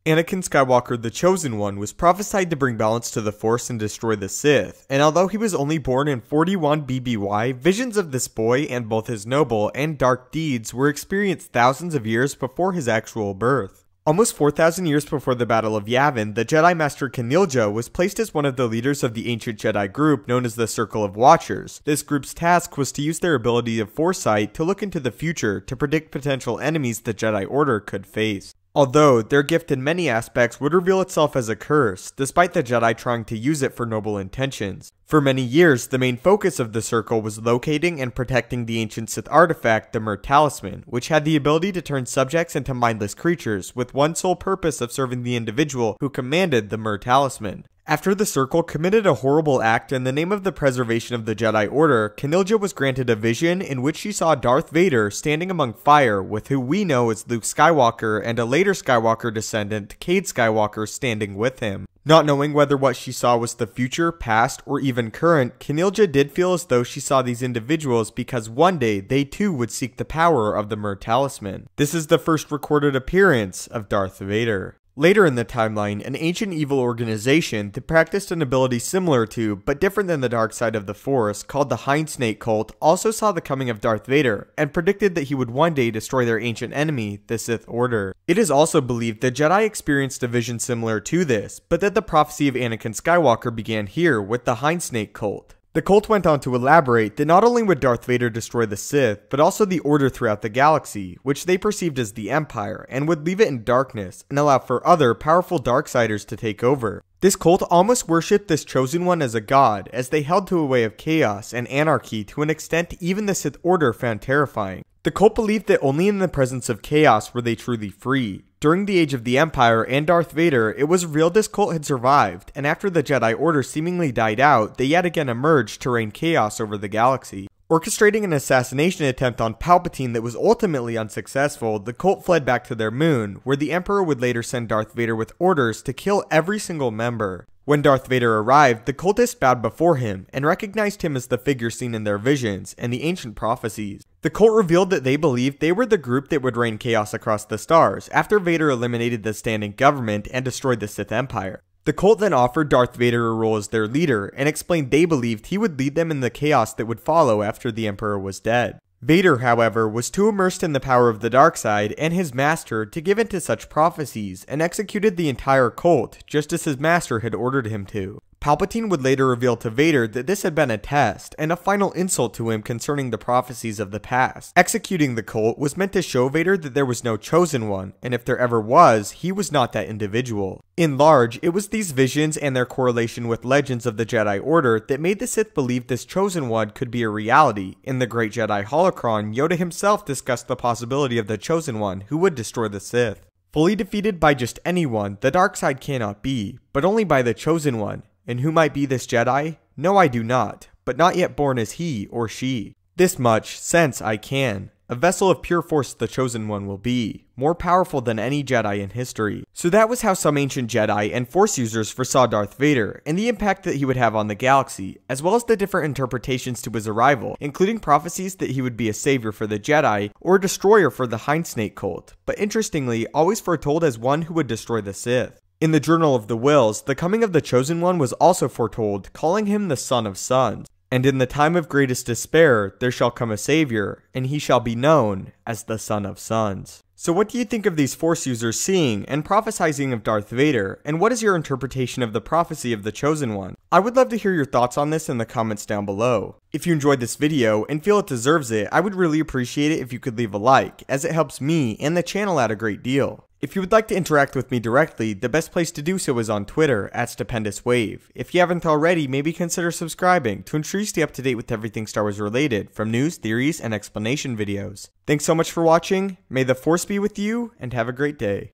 Anakin Skywalker, the Chosen One, was prophesied to bring balance to the Force and destroy the Sith, and although he was only born in 41 BBY, visions of this boy and both his noble and dark deeds were experienced thousands of years before his actual birth. Almost 4,000 years before the Battle of Yavin, the Jedi Master Kenilja was placed as one of the leaders of the ancient Jedi group known as the Circle of Watchers. This group's task was to use their ability of foresight to look into the future to predict potential enemies the Jedi Order could face. Although, their gift in many aspects would reveal itself as a curse, despite the Jedi trying to use it for noble intentions. For many years, the main focus of the Circle was locating and protecting the ancient Sith artifact, the Myr Talisman, which had the ability to turn subjects into mindless creatures, with one sole purpose of serving the individual who commanded the Myr Talisman. After the Circle committed a horrible act in the name of the preservation of the Jedi Order, Kenilja was granted a vision in which she saw Darth Vader standing among fire with who we know as Luke Skywalker and a later Skywalker descendant, Cade Skywalker, standing with him. Not knowing whether what she saw was the future, past, or even current, Kenilja did feel as though she saw these individuals because one day they too would seek the power of the Myr Talisman. This is the first recorded appearance of Darth Vader. Later in the timeline, an ancient evil organization that practiced an ability similar to, but different than the dark side of the Force, called the Hindsnake Cult, also saw the coming of Darth Vader, and predicted that he would one day destroy their ancient enemy, the Sith Order. It is also believed that Jedi experienced a vision similar to this, but that the prophecy of Anakin Skywalker began here with the Hindsnake Cult. The cult went on to elaborate that not only would Darth Vader destroy the Sith, but also the Order throughout the galaxy, which they perceived as the Empire, and would leave it in darkness and allow for other powerful Darksiders to take over. This cult almost worshipped this Chosen One as a god, as they held to a way of chaos and anarchy to an extent even the Sith Order found terrifying. The cult believed that only in the presence of chaos were they truly free. During the age of the Empire and Darth Vader, it was revealed this cult had survived, and after the Jedi Order seemingly died out, they yet again emerged to rain chaos over the galaxy. Orchestrating an assassination attempt on Palpatine that was ultimately unsuccessful, the cult fled back to their moon, where the Emperor would later send Darth Vader with orders to kill every single member. When Darth Vader arrived, the cultists bowed before him and recognized him as the figure seen in their visions and the ancient prophecies. The cult revealed that they believed they were the group that would rain chaos across the stars after Vader eliminated the standing government and destroyed the Sith Empire. The cult then offered Darth Vader a role as their leader and explained they believed he would lead them in the chaos that would follow after the Emperor was dead. Vader, however, was too immersed in the power of the dark side and his master to give in to such prophecies and executed the entire cult just as his master had ordered him to. Palpatine would later reveal to Vader that this had been a test and a final insult to him concerning the prophecies of the past. Executing the cult was meant to show Vader that there was no Chosen One, and if there ever was, he was not that individual. In large, it was these visions and their correlation with legends of the Jedi Order that made the Sith believe this Chosen One could be a reality. In the Great Jedi Holocron, Yoda himself discussed the possibility of the Chosen One who would destroy the Sith. Fully defeated by just anyone, the dark side cannot be, but only by the Chosen One. And who might be this Jedi? No, I do not, but not yet born as he or she. This much, sense I can. A vessel of pure force the Chosen One will be, more powerful than any Jedi in history. So that was how some ancient Jedi and Force users foresaw Darth Vader, and the impact that he would have on the galaxy, as well as the different interpretations to his arrival, including prophecies that he would be a savior for the Jedi, or a destroyer for the Hindsnake Cult, but interestingly, always foretold as one who would destroy the Sith. In the Journal of the Wills, the coming of the Chosen One was also foretold, calling him the Son of Sons. And in the time of greatest despair, there shall come a Savior, and he shall be known as the Son of Sons. So what do you think of these Force users seeing and prophesizing of Darth Vader, and what is your interpretation of the prophecy of the Chosen One? I would love to hear your thoughts on this in the comments down below. If you enjoyed this video and feel it deserves it, I would really appreciate it if you could leave a like, as it helps me and the channel out a great deal. If you would like to interact with me directly, the best place to do so is on Twitter @StupendousWave. If you haven't already, maybe consider subscribing to ensure you stay up to date with everything Star Wars related, from news, theories, and explanation videos. Thanks so much for watching, may the Force be with you, and have a great day.